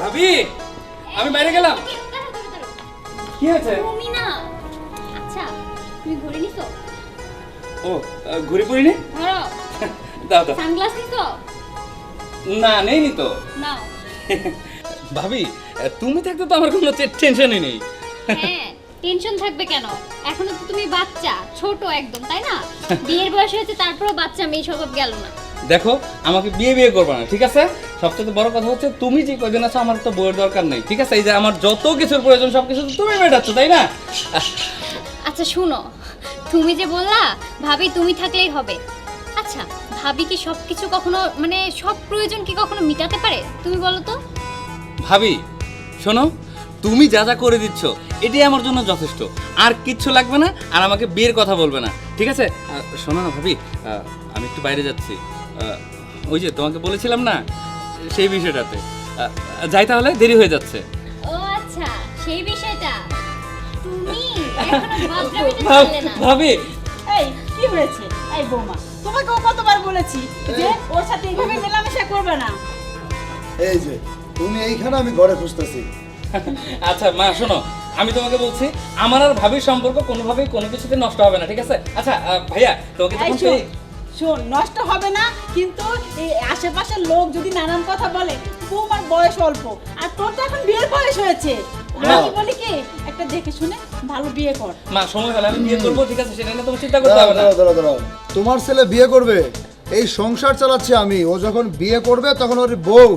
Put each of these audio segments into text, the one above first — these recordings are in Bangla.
ভাবি আমি বাইরে গেলাম। কি হয়েছে? তুমি না, আচ্ছা তুমি ঘড়ি নিছো? ও ঘুরে পড়িনি। ধরো। দাও দাও। সানগ্লাস নিছো? না নেইনি তো। নাও। ভাবি তুমি থাকতে তো আমার কোনো টেনশনই নেই। হ্যাঁ, টেনশন থাকবে কেন? এখনো তো তুমি বাচ্চা, ছোট একদম, তাই না? বিয়ের বয়স হয়েছে তারপরেও বাচ্চা মেয়ে স্বভাব গেল না। দেখো আমাকে বিয়ে করবে না, ঠিক আছে? সবচেয়ে বড় কথা হচ্ছে তুমি যে কয়দিন আছো আমার তো বইয়ের দরকার নেই, ঠিক আছে? এই যে আমার যত কিছুর প্রয়োজন সব কিছু তো তুমি মেটাচ্ছ, তাই না? আচ্ছা শুনো, তুমি যে বললা ভাবি তুমি থাকলেই হবে, আচ্ছা ভাবি কি সবকিছু কখনো মানে সব প্রয়োজন কি কখনো মিটাতে পারে? তুমি বলো তো। ভাবি শোনো, তুমি যা যা করে দিচ্ছ এটাই আমার জন্য যথেষ্ট, আর কিচ্ছু লাগবে না। আর আমাকে বিয়ের কথা বলবে না, ঠিক আছে? শোনো না ভাবি, আমি একটু বাইরে যাচ্ছি, ওই যে তোমাকে বলেছিলাম না সেই বিষয়টাতে। যাই তাহলে, দেরি হয়ে যাচ্ছে। ও আচ্ছা, সেই বিষয়টা। তুমি এখনো ভদ্রমিটা চললে না। ভাবি এই কি হয়েছে? এই বৌমা, তোমাকে কতবার বলেছি যে ওর সাথে এইভাবে মেলামেশা করবে না। এই যে তুমি এইখানে, আমি ঘরে খুঁজতেছি। আচ্ছা মা শোনো, আমি তোমাকে বলছি আমার আর ভাবির সম্পর্ক কোনোভাবেই কোনো কিছুতে নষ্ট হবে না, ঠিক আছে? আচ্ছা ভাইয়া তোমাকে এই যখন শোন, শোন, নষ্ট হবে না, কিন্তু এই আশেপাশের লোক যদি নানান কথা বলে, বৌমার বয়স অল্প আর তোর তো এখন বিয়ের বয়স হয়েছে। আমি বলি কি, একটা দেখে শুনে ভালো বিয়ে কর। মা সময় হলে আমি বিয়ে করবো, ঠিক আছে? সেটা নিয়ে তোমার চিন্তা করতে হবে না। দাঁড়াও, তোমার ছেলে বিয়ে করবে, এই সংসার চালাচ্ছি আমি। ও যখন বিয়ে করবে তখন ওর বউ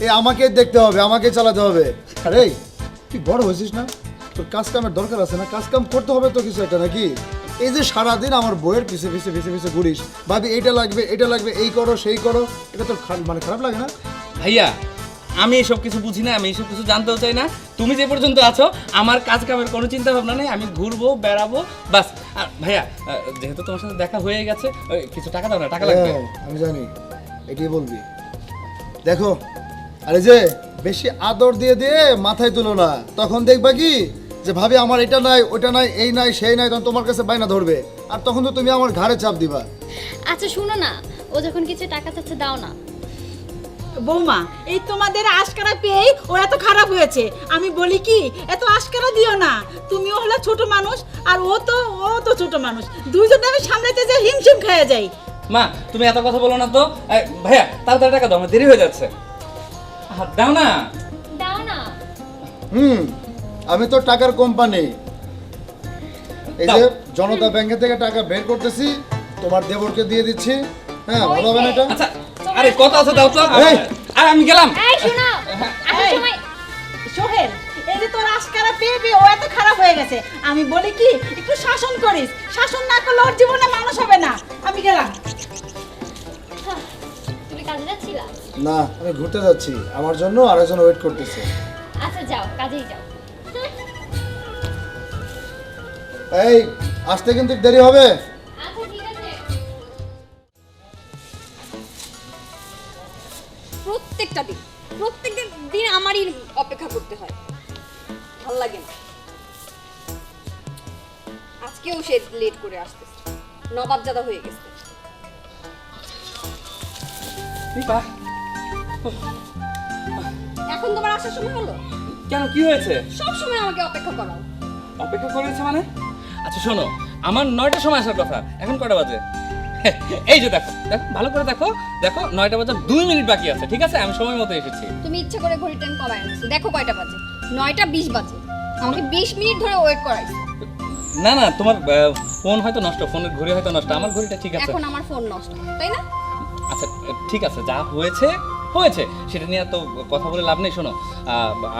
এই আমাকে দেখতে হবে, আমাকে চালাতে হবে। আরে তুই বড় হয়েছিস না? তোর কাজ কামের দরকার আছে না? কাজ কাম করতে হবে তো কিছু একটা, নাকি? এই যে সারাদিন আমার বইয়ের পিছে পিছে পিছে পিছে ঘুরিস, ভাবি এটা লাগবে এটা লাগবে, এই করো সেই করো, এটা তোর মানে খারাপ লাগে না? ভাইয়া আমি এসব কিছু বুঝি না, আমি এসব কিছু জানতেও চাই না। তুমি যে পর্যন্ত আছো আমার কাজ কামের কোনো চিন্তা ভাবনা নেই, আমি ঘুরবো বেড়াবো বাস। আর ভাইয়া যেহেতু তোমার সাথে দেখা হয়ে গেছে, ওই কিছু টাকা দাও না, টাকা লাগবে। হ্যাঁ, আমি জানি এটাই বলবি। দেখো, আরে যে বেশি আদর দিয়ে দিয়ে মাথায় তুলো না, তখন দেখবা কি যে ভাবি আমার এটা নাই ওটা নাই এই নাই সেই নাই, তখন তোমার কাছে বাইনা ধরবে, আর তখন তো তুমি আমার ঘাড়ে চাপ দিবা। আচ্ছা শুনো না, ও যখন কিছু টাকা চাচ্ছে দাও না। বৌমা, এই তোমাদের আশকারা পেয়েই ও এত খারাপ হয়েছে। আমি বলি কি, এত আশকারা দিও না। তুমিও হলো ছোট মানুষ আর ও তো ছোট মানুষ, দুইজনে আমি সামলাইতে যে হিমশিম খেয়ে যাই। মা তুমি এত কথা বলো না তো। ভাইয়া তাড়াতাড়ি টাকা দাও, আমার দেরি হয়ে যাচ্ছে। দাও না। দাও না। আমি তো টাকার কোম্পানি, এই যে দাও। জনতা ব্যাংকে থেকে টাকা বের করতেছি, তোমার দেবরকে দিয়ে দিচ্ছি। হ্যাঁ, ভালো হবে না এটা? আচ্ছা আরে কত আছে দাও তো। এই। আর আমি গেলাম। এই শোনো, আসার এই। সময় সোহেল, এই যে তোর আশকারা পেয়ে ও এত খারাপ হয়ে গেছে। আমি বলি কি, একটু শাসন করিস, শাসন না করলে ওর জীবনে মানুষ হবে না। আমি গেলাম। তুমি কাজে যাচ্ছিলা? না, আমি ঘুরতে যাচ্ছি, আমার জন্য আরেকজন ওয়েট করতেছে। আচ্ছা যাও, কাজেই যাও। এই আসতে কিন্তু দেরি হবে। আচ্ছা ঠিক আছে। প্রত্যেক দিন আমারই অপেক্ষা করতে হয়, ভাল লাগে না। আজকেও সে লেট করে আসতেছে, নবাবজাদা হয়ে গেছে। দীপা, এখন তোমার আসার সময় হলো? কেন কি হয়েছে? সব সময় আমাকে অপেক্ষা করাও। অপেক্ষা করেছে মানে? আচ্ছা শোনো, আমার 9টার সময় আসার কথা, এখন কটা বাজে? এই যে দেখো দেখো ভালো করে দেখো, দেখো 9টা বাজার 2 মিনিট বাকি আছে, ঠিক আছে? আমি সময় মতো এসেছি। তুমি ইচ্ছে করে ঘড়ি টাইম কমায় আনছো, দেখো কয়টা বাজে। 9টা 20 বাজে, আমাকে 20 মিনিট ধরে ওয়েট করাইছো। না না, তোমার ফোন হয়তো নষ্ট, ফোনের ঘড়ি হয়তো নষ্ট, আমার ঘড়িটা ঠিক আছে। এখন আমার ফোন নষ্ট, তাই না? আচ্ছা ঠিক আছে, যা হয়েছে হয়েছে, সেটা নিয়ে তো কথা বলে লাভ নেই। শোনো,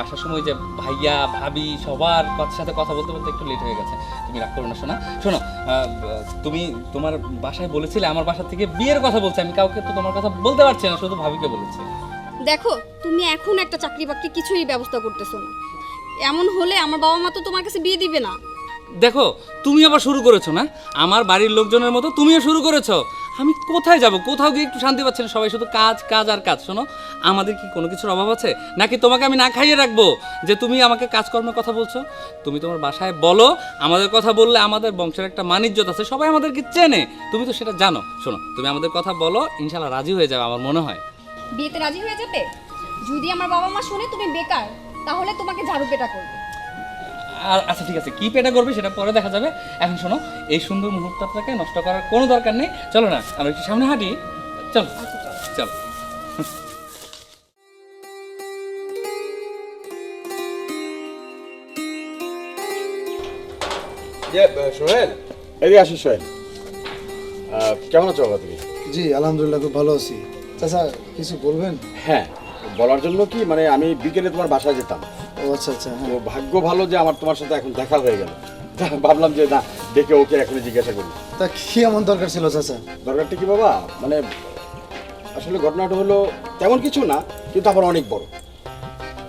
আসার সময় যে ভাইয়া ভাবি সবার সাথে কথা বলতে বলতে একটু লেট হয়ে গেছে, তুমি রাগ করো না। শোনো, তুমি তোমার বাসায় বলেছিলে আমার বাসা থেকে বিয়ের কথা বলছে, আমি কাউকে তো তোমার কথা বলতে পারছি না, শুধু ভাবিকে বলেছি। দেখো, তুমি এখন একটা চাকরি বাকরি কিছুই ব্যবস্থা করতেছো না। এমন হলে আমার বাবা মা তো তোমার কাছে বিয়ে দিবে না। দেখো তুমি আবার শুরু করেছো না, আমার বাড়ির লোকজনের মতো তুমিও শুরু করেছো। আমি কোথায় যাব? কোথাও গিয়ে একটু শান্তি পাচ্ছি না, সবাই শুধু কাজ কাজ আর কাজ। শোনো, আমাদের কি কোনো কিছুর অভাব আছে নাকি তোমাকে আমি না খাইয়ে রাখবো যে তুমি আমাকে কাজকর্মের কথা বলছো? তুমি তোমার বাসায় বলো, আমাদের কথা বললে আমাদের বংশের একটা মানিজ্যত আছে, সবাই আমাদেরকে চেনে, তুমি তো সেটা জানো। শোনো, তুমি আমাদের কথা বলো, ইনশাল্লাহ রাজি হয়ে যাবে আমার মনে হয়। বিয়েতে রাজি হয়ে যাবে? যদি আমার বাবা মা শুনে তুমি বেকার, তাহলে তোমাকে ঝাড়ু পেটা করবে। আর আচ্ছা ঠিক আছে, কি পেটা করবে সেটা পরে দেখা যাবে। এখন শোনো, এই সুন্দর মুহূর্তটাকে নষ্ট করার কোনো দরকার নেই। চলো না আমরা একটু সামনে হাঁটি, চলো চলো। সোহেল, এদিকে আসি সোহেল। কেমন আছো বাবা তুমি? জি আলহামদুলিল্লাহ, খুব ভালো আছি। চাচা কিছু বলবেন? হ্যাঁ, বলার জন্য কি মানে আমি বিকেলে তোমার বাসায় যেতাম। ও আচ্ছা আচ্ছা, তো হ্যাঁ। ভাগ্য ভালো যে আমার তোমার সাথে এখন দেখা হয়ে গেল। ভাবলাম যে না, দেখে ওকে এখন জিজ্ঞাসা করি। তা কি এমন দরকার ছিল চাচা? দরকারটা কি বাবা, মানে আসলে ঘটনাটা হলো তেমন কিছু না, কিন্তু আবার অনেক বড়।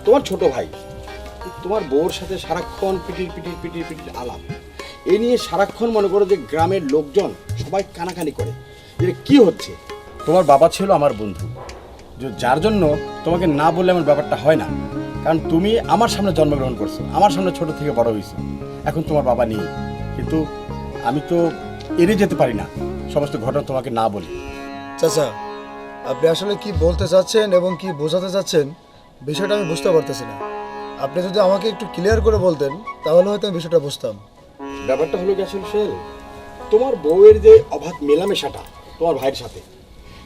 তোমার ছোট ভাই তোমার বউর সাথে সারাক্ষণ পিটির আলাপ, এই নিয়ে সারাক্ষণ মনে করো যে গ্রামের লোকজন সবাই কানাকানি করে যে কি হচ্ছে। তোমার বাবা ছিল আমার বন্ধু, যার জন্য তোমাকে না বললে আমার ব্যাপারটা হয় না। কারণ তুমি আমার সামনে জন্মগ্রহণ করছো, আমার সামনে ছোট থেকে বড় হয়েছো। এখন তোমার বাবা নেই, কিন্তু আমি তো এড়িয়ে যেতে পারি না সমস্ত ঘটনা তোমাকে না বলি। চাচা আপনি আসলে কি বলতে চাচ্ছেন এবং কি বোঝাতে চাচ্ছেন বিষয়টা আমি বুঝতে পারতেছি না। আপনি যদি আমাকে একটু ক্লিয়ার করে বলতেন তাহলে হয়তো আমি বিষয়টা বুঝতাম। ব্যাপারটা হলো কি আসলে সেল, তোমার বউয়ের যে অবাধ মেলামেশাটা তোমার ভাইয়ের সাথে,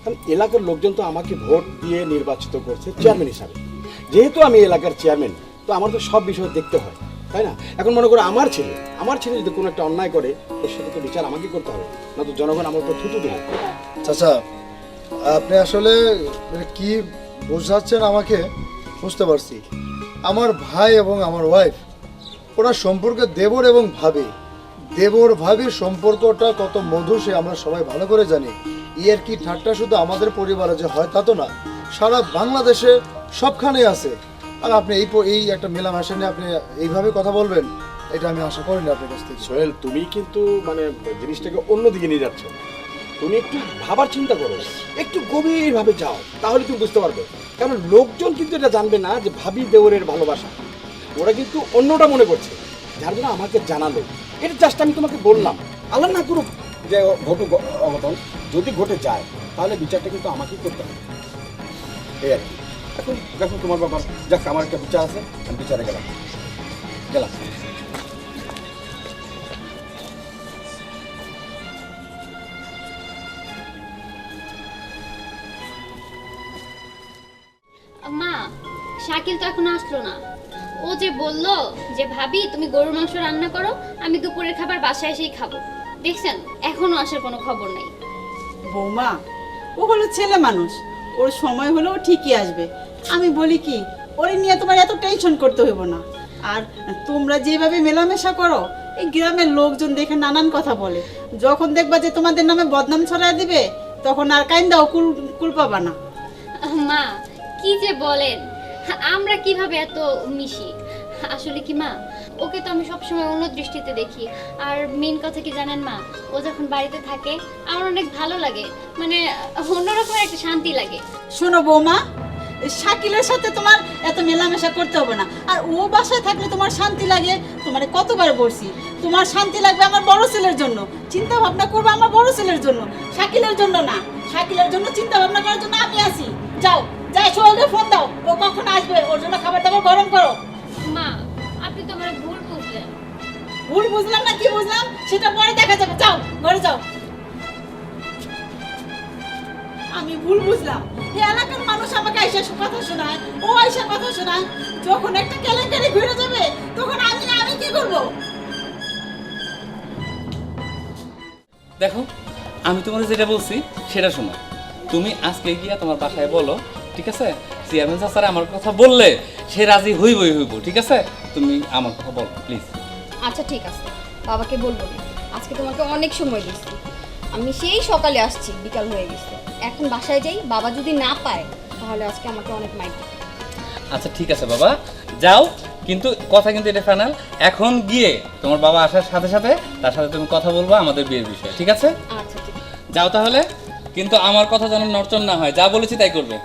কারণ এলাকার লোকজন তো আমাকে ভোট দিয়ে নির্বাচিত করছে চেয়ারম্যান হিসাবে। যেহেতু আমি এলাকার চেয়ারম্যান, তো আমার তো সব বিষয় দেখতে হয়, তাই না? এখন মনে করো আমার ছেলে যদি কোনো একটা অন্যায় করে, তো সেটা তো বিচার আমাকে করতে হবে, না তো জনগণ আমার উপর থুতু দেবে। চাচা আপনি আসলে কি বোঝাচ্ছেন আমাকে বুঝতে পারছি। আমার ভাই এবং আমার ওয়াইফ, ওরা সম্পর্কে দেবর এবং ভাবি, দেবর ভাবির সম্পর্কটা কত মধুর সে আমরা সবাই ভালো করে জানি। এর কি ঠাট্টা শুধু আমাদের পরিবারে যে হয় তা তো না, সারা বাংলাদেশে সবখানেই আছে। আর আপনি এই একটা মেলামেশা নিয়ে আপনি এইভাবে কথা বলবেন, এটা আমি আশা করিনি আপনার কাছ থেকে। সোহেল, তুমি কিন্তু মানে জিনিসটাকে অন্যদিকে নিয়ে যাচ্ছ। তুমি একটু ভাবার চিন্তা করো, একটু গভীরভাবে যাও, তাহলে তুমি বুঝতে পারবে। কারণ লোকজন কিন্তু এটা জানবে না যে ভাবি দেওরের ভালোবাসা, ওরা কিন্তু অন্যটা মনে করছে, যার জন্য আমাকে জানালো। এটা জাস্ট আমি তোমাকে বললাম, আল্লাহ না করুক যে ঘটুক অঘটন, যদি ঘটে যায় তাহলে বিচারটা কিন্তু আমাকেই করতে হবে, এই আর কি। এখন দেখো তোমার বাবার, যাক আমার একটা বিচার আছে, আমি বিচারে গেলাম। মা, শাকিল তো এখন আসলো না। ও যে বললো যে ভাবি তুমি গরুর মাংস রান্না করো, আমি দুপুরের খাবার বাসায় এসেই খাবো। দেখছেন, এখনো আসার কোনো খবর নেই। বৌমা, ও হলো ছেলে মানুষ, ওর সময় হলো ও ঠিকই আসবে। আমি বলি কি, ওরে নিয়ে তোমার এত টেনশন করতে হইব না। আর তোমরা যেভাবে মেলামেশা করো, এই গ্রামের লোকজন দেখে নানান কথা বলে। যখন দেখবা যে তোমাদের নামে বদনাম ছড়ায় দিবে, তখন আর কাইন্দাও কুল পাবা না। মা কি যে বলেন, আমরা কিভাবে এত মিশি? আসলে কি মা, ওকে তো আমি সবসময় অন্য দৃষ্টিতে দেখি। আর মেন কথা কি জানেন মা, ও যখন বাড়িতে থাকে আমার অনেক ভালো লাগে, মানে অন্যরকম একটা শান্তি লাগে। শোনো বৌমা, শাকিলের সাথে তোমার এত মেলামেশা করতে হবে না। আর ও বাসায় থাকলে তোমার শান্তি লাগে, তোমারে কতবার বলছি তোমার শান্তি লাগবে আমার বড় ছেলের জন্য। চিন্তা ভাবনা করবে আমার বড় ছেলের জন্য, শাকিলের জন্য না। শাকিলের জন্য চিন্তা ভাবনা করার জন্য আমি আছি। যাও, যাই সোহেলকে ফোন দাও, ও কখন আসবে, ওর জন্য খাবার দাবার গরম করো। মা, আপনি তো আমার ভুল বুঝলেন। ভুল বুঝলাম না কি বুঝলাম সেটা পরে দেখা যাবে। যাও, ঘরে যাও। আমি ভুল বুঝলাম, এই এলাকার মানুষ আমাকে আইসা কথা শোনায়, ও আইসা কথা শোনায়। যখন একটা কেলেঙ্কারি ঘুরে যাবে, তখন আমি কি করব? দেখো, আমি তোমার যেটা বলছি সেটা শোনো। তুমি আজকে গিয়া তোমার বাসায় বলো, ঠিক আছে? চেয়ারম্যান স্যার আমার কথা বললে সে রাজি হইবই, ঠিক আছে? তুমি আমার কথা বলো প্লিজ। আচ্ছা ঠিক আছে, বাবাকে বলবো না। আজকে তোমাকে অনেক সময় দিচ্ছি, আমি সেই সকালে আসছি, বিকাল হয়ে গেছে। এখন বাসায় যাই, বাবা যদি না পায় তাহলে আজকে আমাকে অনেক মাইর দিবে। আচ্ছা ঠিক আছে বাবা, যাও, কিন্তু কথা কিন্তু এটা ফাইনাল। এখন গিয়ে তোমার বাবা আসার সাথে সাথে তার সাথে তুমি কথা বলবো আমাদের বিয়ের বিষয়ে, ঠিক আছে? আচ্ছা ঠিক আছে। যাও তাহলে, কিন্তু আমার কথা যেন নড়চড় না হয়, যা বলেছি তাই করবে।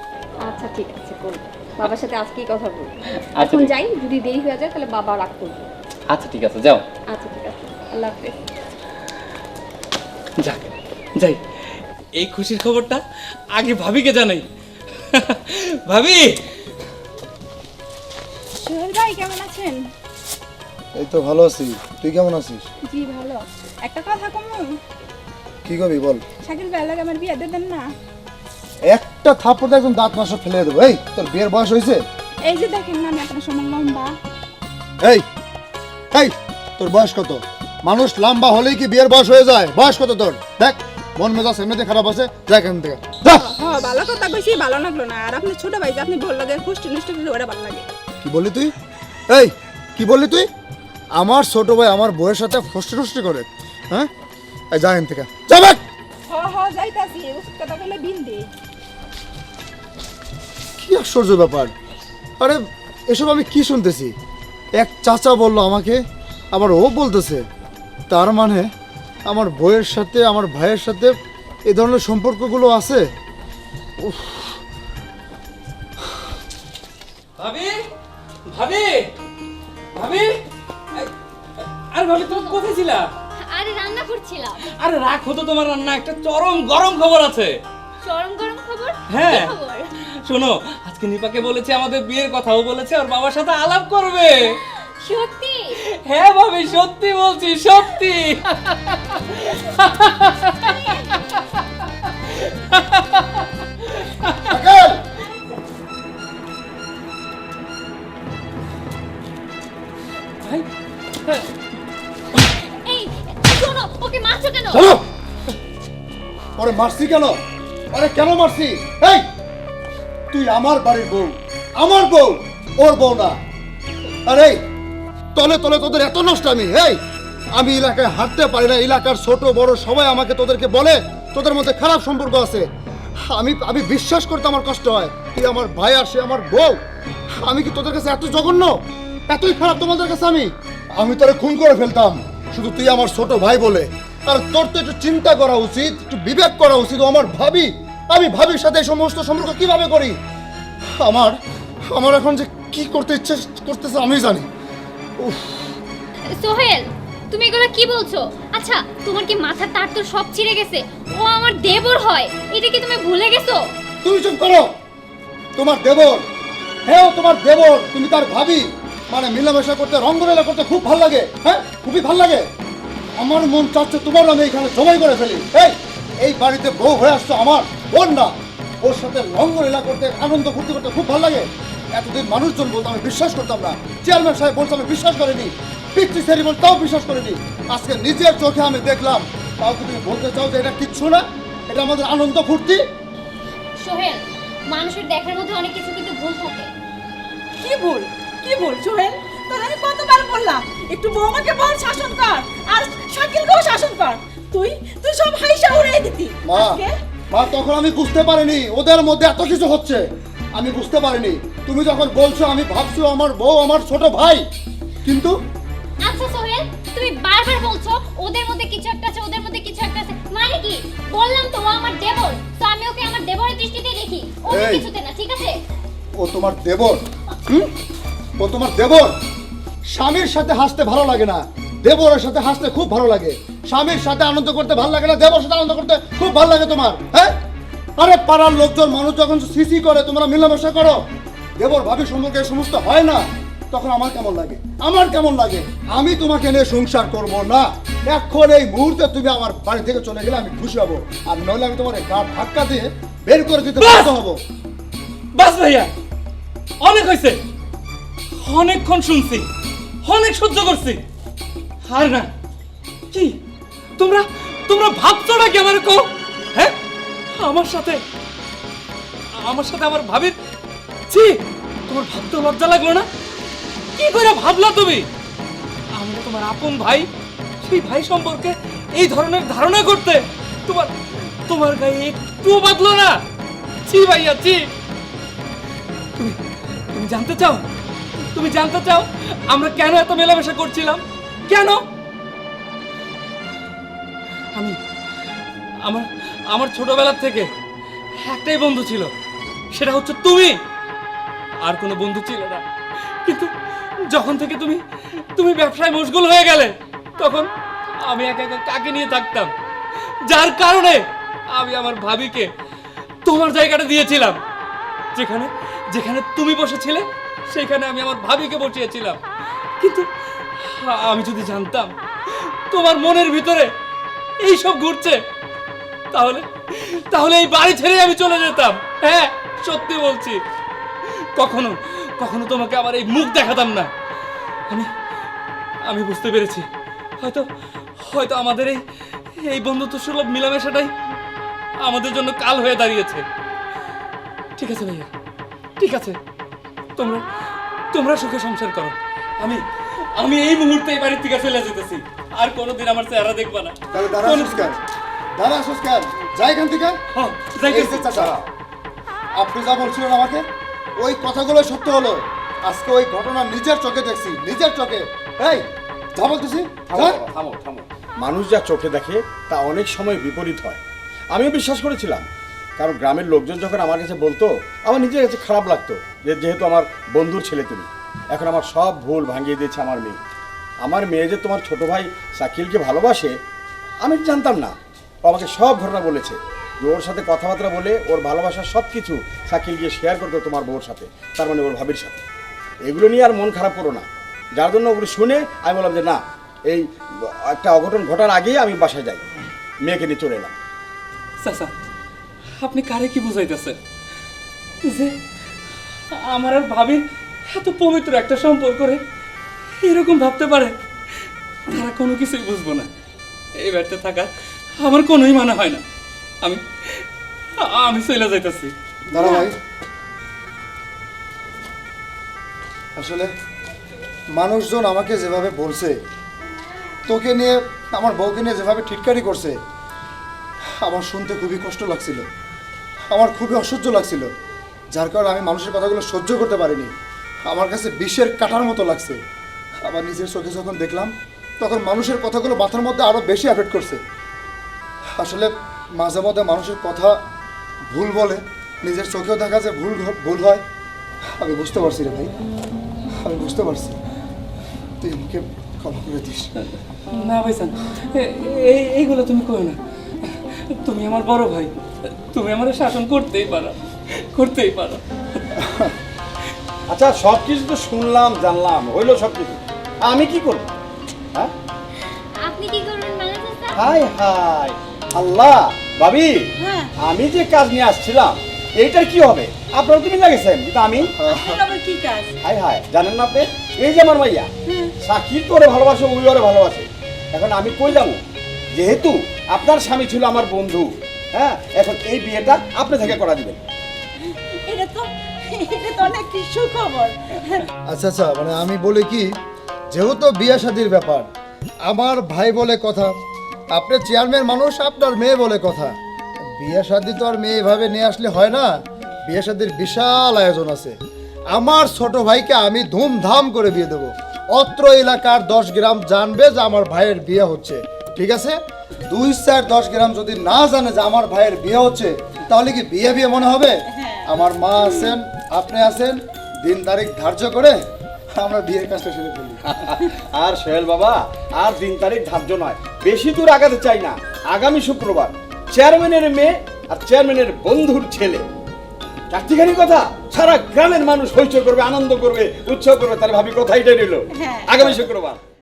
আচ্ছা ঠিক আছে, করবো। বাবার সাথে আজকেই কথা বলবো। আচ্ছা, এখন ঠিক- যাই, যদি দেরি হয়ে যায় তাহলে বাবা রাগ করবে। আচ্ছা ঠিক আছে, যাও। আচ্ছা ঠিক আছে, আল্লাহ হাফেজ। যাক, যাই, এই খুশির খবরটা আগে ভাবিকে জানাই। ভাবি, ভাই কেমন আছেন? এই তো ভালো আছি, তুই কেমন আছিস? জি ভালো। একটা কথা কমু, কি করবি বল? শাকিল ভাই লাগে আমার বিয়ে দিয়ে দেন না। একটা থাপ্পড় একদম দাঁত মাসা ফেলে দেবো। এই তোর বিয়ের বয়স হয়েছে? এই যে দেখেন না আমি আপনার সমান লম্বা। এই এই তোর বয়স কত? মানুষ লম্বা হলেই কি বিয়ের বয়স হয়ে যায়? বয়স কত তোর? দেখ মন মেজাজ এমনিতে খারাপ আছে, দেখ এখান থেকে যা। হ্যাঁ ভালো কথা কইছি, ভালো লাগলো না। আর আপনি ছোট ভাই যে আপনি বল লাগে খুশটি নষ্ট করে ওরা ভালো লাগে। কি বললি তুই? এই কি বললি তুই? আমার ছোট ভাই আমার বউয়ের সাথে ফষ্টি করে? হ্যাঁ, এই যা এখান থেকে যা ভাগ। হ্যাঁ যাইতাছি, ওষুধ কথা বলে বিল দে। কি আশ্চর্য ব্যাপার! আরে এসব আমি কি শুনতেছি? এক চাচা বললো আমাকে, আবার ও বলতেছে। তার মানে আমার বউয়ের সাথে আমার ভাইয়ের সাথে এই ধরনের সম্পর্কগুলো আছে। উফ, ভাবি, ভাবি, ভাবি, আরে ভাবি তুমি কোথায় ছিলা? আরে রান্না করছিলাম। আরে রাখো তো তোমার রান্না, একটা চরম গরম খবর আছে। গরম গরম খবর? হ্যাঁ। কি খবর? শোনো, আজকে নিপাকে বলেছে আমাদের বিয়ের কথাও বলেছে, ওর বাবার সাথে আলাপ করবে। সত্যি? হ্যাঁ ভাবি, সত্যি বলছি, সত্যি। আঙ্কেল! ভাই, এই শোনো, ওকে মারছো কেন? চলো। ওরে মারছি কেন? আরে কেন মারছি? এই তুই আমার বাড়ির বউ, আমার বউ, ওর বউ না। আরে তলে তলে তোদের এত নষ্ট আমি এলাকায় হাঁটতে পারি না। এলাকার ছোট বড় সবাই আমাকে তোদেরকে বলে তোদের মধ্যে খারাপ সম্পর্ক আছে। আমি বিশ্বাস করতে আমার কষ্ট হয়। তুই আমার ভাই আর সে আমার বউ। আমি কি তোদের কাছে এত জঘন্য, এতই খারাপ তোমাদের কাছে? আমি তোরে খুন করে ফেলতাম শুধু তুই আমার ছোট ভাই বলে। আর তোর তো একটু চিন্তা করা উচিত, একটু বিবেক করা উচিত। ও আমার ভাবি, আমি ভাবির সাথে এই সমস্ত সম্পর্ক কিভাবে করি? আমার আমার এখন যে কি করতে ইচ্ছে করতেছে আমি জানি। উফ, সোহেল, তুমি এগুলো কি বলছো? আচ্ছা, তোমার কি মাথার তার তো সব ছিঁড়ে গেছে? ও আমার দেবর হয়, এটা কি তুমি ভুলে গেছো? তুমি চুপ করো। তোমার দেবর? হ্যাঁ ও তোমার দেবর, তুমি তার ভাবি। মানে মিলামেশা করতে, রঙ্গলীলা করতে খুব ভালো লাগে। হ্যাঁ, খুবই ভালো লাগে। আমার মন চাচ্ছে তোমার নামে এখানে জবাই করে ফেলি। এই বাড়িতে বউ হয়ে আসছো আমার বোন না, ওর সাথে রঙ্গলীলা করতে, আনন্দ ফুর্তি করতে খুব ভালো লাগে। এতদিন মানুষজন বলতো আমি বিশ্বাস করতাম না, চেয়ারম্যান সাহেব বলতো আমি বিশ্বাস করিনি, পিতৃ সেরি বল তাও বিশ্বাস করিনি। আজকে নিজের চোখে আমি দেখলাম। তাও কি তুমি বলতে চাও যে এটা কিচ্ছু না, এটা আমাদের আনন্দ ফুর্তি? সোহেল, মানুষের দেখার মধ্যে অনেক কিছু কিন্তু ভুল থাকে। কি ভুল? কি ভুল সোহেল? তোর আমি কতবার বললাম একটু বৌমাকে বল শাসন কর, আর শাকিলকেও শাসন কর। তুই তুই সব হাইসা উড়িয়ে দিতি। মা, আজকে মা তখন আমি বুঝতে পারিনি ওদের মধ্যে এত কিছু হচ্ছে। আমি বুঝতে পারিনি। তুমি যখন বলছো আমি ভাবছো আমার বউ আমার ছোট ভাই, কিন্তু আচ্ছা সোহেল, তুমি বারবার বলছো ওদের মধ্যে কিছু একটা আছে, ওদের মধ্যে কিছু একটা আছে, মানে কি? বললাম তো ও আমার দেবর, তো আমি ওকে আমার দেবরের দৃষ্টিতে দেখি, ওদের এই। কিছুতে না, ঠিক আছে? ও তোমার দেবর? ও তোমার দেবর? স্বামীর সাথে হাসতে ভালো লাগে না, দেবরের সাথে হাসতে খুব ভালো লাগে। স্বামীর সাথে আনন্দ করতে ভালো লাগে না, দেবরের সাথে আনন্দ করতে খুব ভালো লাগে তোমার। হ্যাঁ, আরে পাড়ার লোকজন মানুষ যখন সিসি করে তোমরা মিলামেশা করো, দেবর ভাবি সম্পর্কে এই সমস্ত হয় না, তখন আমার কেমন লাগে? আমার কেমন লাগে? আমি তোমাকে নিয়ে সংসার করব না। এখন এই মুহূর্তে তুমি আমার বাড়ি থেকে চলে গেলে আমি খুশি হব, আর নইলে আমি তোমার গা ধাক্কা দিয়ে বের করে দিতে বাধ্য হব। বাস ভাইয়া, অনেক হয়েছে। অনেকক্ষণ শুনছি, অনেক সহ্য করছি। আর না কি তোমরা তোমরা ভাবছো নাকি আমার কো? হ্যাঁ, আমার সাথে আমার ভাবির ছি, তোমার ভাবতে লজ্জা লাগলো না? কি করে ভাবলা তুমি? আমি তো তোমার আপন ভাই, সেই ভাই সম্পর্কে এই ধরনের ধারণা করতে তোমার তোমার গায়ে একটুও বাঁধলো না? ছি ভাইয়া, ছি। তুমি তুমি জানতে চাও? তুমি জানতে চাও আমরা কেন এত মেলামেশা করছিলাম? কেন? আমি আমার আমার ছোটবেলার থেকে একটাই বন্ধু ছিল, সেটা হচ্ছে তুমি। আর কোনো বন্ধু ছিল না। কিন্তু যখন থেকে তুমি ব্যবসায় মশগুল হয়ে গেলে, তখন আমি একা একা কাকে নিয়ে থাকতাম, যার কারণে আমি আমার ভাবিকে তোমার জায়গাটা দিয়েছিলাম। যেখানে যেখানে তুমি বসেছিলে সেখানে আমি আমার ভাবিকে বসিয়েছিলাম। কিন্তু আমি যদি জানতাম তোমার মনের ভিতরে এই সব ঘুরছে, তাহলে তাহলে এই বাড়ি ছেড়ে আমি চলে যেতাম। হ্যাঁ, সত্যি বলছি। কখনো কখনো তোমাকে আমার এই মুখ দেখাতাম না। আমি আমি বুঝতে পেরেছি, হয়তো হয়তো আমাদের এই বন্ধুত্ব সুলভ মিলামেশাটাই আমাদের জন্য কাল হয়ে দাঁড়িয়েছে। ঠিক আছে ভাইয়া, ঠিক আছে, তোমরা তোমরা সুখে সংসার করো। আমি আমি এই মুহূর্তে এই বাড়ির থেকে চলে যেতেছি। আর কোনোদিন আমার চেহারা দেখবা না। তাহলে দাঁড়া সুস্কার, দাঁড়া সুস্কার, যাই এখান থেকে। হ্যাঁ, এই যাইতেছি। যে চাচা, আপনি যা বলছিলেন আমাকে ওই কথাগুলো সত্য হলো। আজকে ওই ঘটনা নিজের চোখে দেখছি, নিজের চোখে। এই যা বলতেছি, যা। থামো থামো। মানুষ যা চোখে দেখে তা অনেক সময় বিপরীত হয়। আমিও বিশ্বাস করেছিলাম, কারণ গ্রামের লোকজন যখন আমার কাছে বলতো আমার নিজের কাছে খারাপ লাগতো যে যেহেতু আমার বন্ধুর ছেলে তুমি। এখন আমার সব ভুল ভাঙিয়ে দিয়েছে আমার মেয়ে। আমার মেয়ে যে তোমার ছোট ভাই শাকিলকে ভালোবাসে আমি জানতাম না। ও আমাকে সব ঘটনা বলেছে যে ওর সাথে কথাবার্তা বলে ওর ভালোবাসার সব কিছু শাকিলকে শেয়ার করতো তোমার বউর সাথে, তার মানে ওর ভাবির সাথে। এগুলো নিয়ে আর মন খারাপ করো না। যার জন্য ওগুলো শুনে আমি বললাম যে না, এই একটা অঘটন ঘটার আগেই আমি বাসায় যাই, মেয়েকে নিয়ে চলে এলাম। চাচা, আপনি কারে কি বুঝাইতেছেন যে আমার আর ভাবির এত পবিত্র একটা সম্পর্ক রে এরকম ভাবতে পারে? তারা কোনো কিছুই বুঝবো না। এই বাড়িতে থাকা আমার কোনোই মানে হয় না। আমি আমি চলে যাইতেছি। দাঁড়া ভাই, আসলে মানুষজন আমাকে যেভাবে বলছে, তোকে নিয়ে আমার বউকে নিয়ে যেভাবে ঠিটকারি করছে, আমার শুনতে খুবই কষ্ট লাগছিল, আমার খুবই অসহ্য লাগছিল। যার কারণে আমি মানুষের কথাগুলো সহ্য করতে পারিনি। আমার কাছে বিষের কাটার মতো লাগছে। আবার নিজের চোখে যখন দেখলাম তখন মানুষের কথাগুলো মাথার মধ্যে আরও বেশি এফেক্ট করছে। আসলে মাঝে মধ্যে মানুষের কথা ভুল বলে, নিজের চোখেও দেখা যায় ভুল ভুল হয়। আমি বুঝতে পারছি রে ভাই, আমি বুঝতে পারছি। তুই আমাকে ক্ষমা করে দিস। না ভাইজান, এইগুলো তুমি করো না। তুমি আমার বড় ভাই, তুমি আমার শাসন করতেই পারো, করতেই পারো। আচ্ছা, সব কিছু তো শুনলাম, জানলাম, হইলো সব কিছু, আমি কি করবো? হ্যাঁ, আপনি কি করবেন মানে চাচা? হাই হাই আল্লাহ, ভাবি হ্যাঁ। আমি যে কাজ নিয়ে আসছিলাম এইটার কি হবে? আপনারা তুমি লাগেছেন, কিন্তু আমি আপনার আবার কি কাজ? হাই হাই, জানেন না আপনি, এই যে আমার মাইয়া সাকিব তো ওরে ভালোবাসে, ওই ওরে ভালোবাসে। এখন আমি কই যাবো? যেহেতু আপনার স্বামী ছিল আমার বন্ধু, হ্যাঁ, এখন এই বিয়েটা আপনি থেকে করা দিবেন। এটা তো অনেক সুখবর। আচ্ছা আচ্ছা, মানে আমি বলি কি, যেহেতু বিয়ে শাদির ব্যাপার, আমার ভাই বলে কথা, আপনি চেয়ারম্যান মানুষ, আপনার মেয়ে বলে কথা। বিয়ে শাদি তো আর মেয়ে এভাবে নিয়ে আসলে হয় না। বিয়ে শাদির বিশাল আয়োজন আছে। আমার ছোট ভাইকে আমি ধুমধাম করে বিয়ে দেবো। অত্র এলাকার 10 গ্রাম জানবে যে আমার ভাইয়ের বিয়ে হচ্ছে, ঠিক আছে? 2-4-10 গ্রাম যদি না জানে যে আমার ভাইয়ের বিয়ে হচ্ছে, তাহলে কি বিয়ে বিয়ে মনে হবে? আমার মা আছেন, আপনি আছেন, দিন তারিখ ধার্য করে আমরা বিয়ের কাজটা সেরে ফেলি। আর সোহেল বাবা, আর দিন তারিখ ধার্য নয়, বেশি দূর আগাতে চাই না। আগামী শুক্রবার চেয়ারম্যানের মেয়ে আর চেয়ারম্যানের বন্ধুর ছেলে, চারটিখানি কথা, সারা গ্রামের মানুষ হইচই করবে, আনন্দ করবে, উৎসব করবে। তাহলে ভাবি কথা এটাই রইল, আগামী শুক্রবার।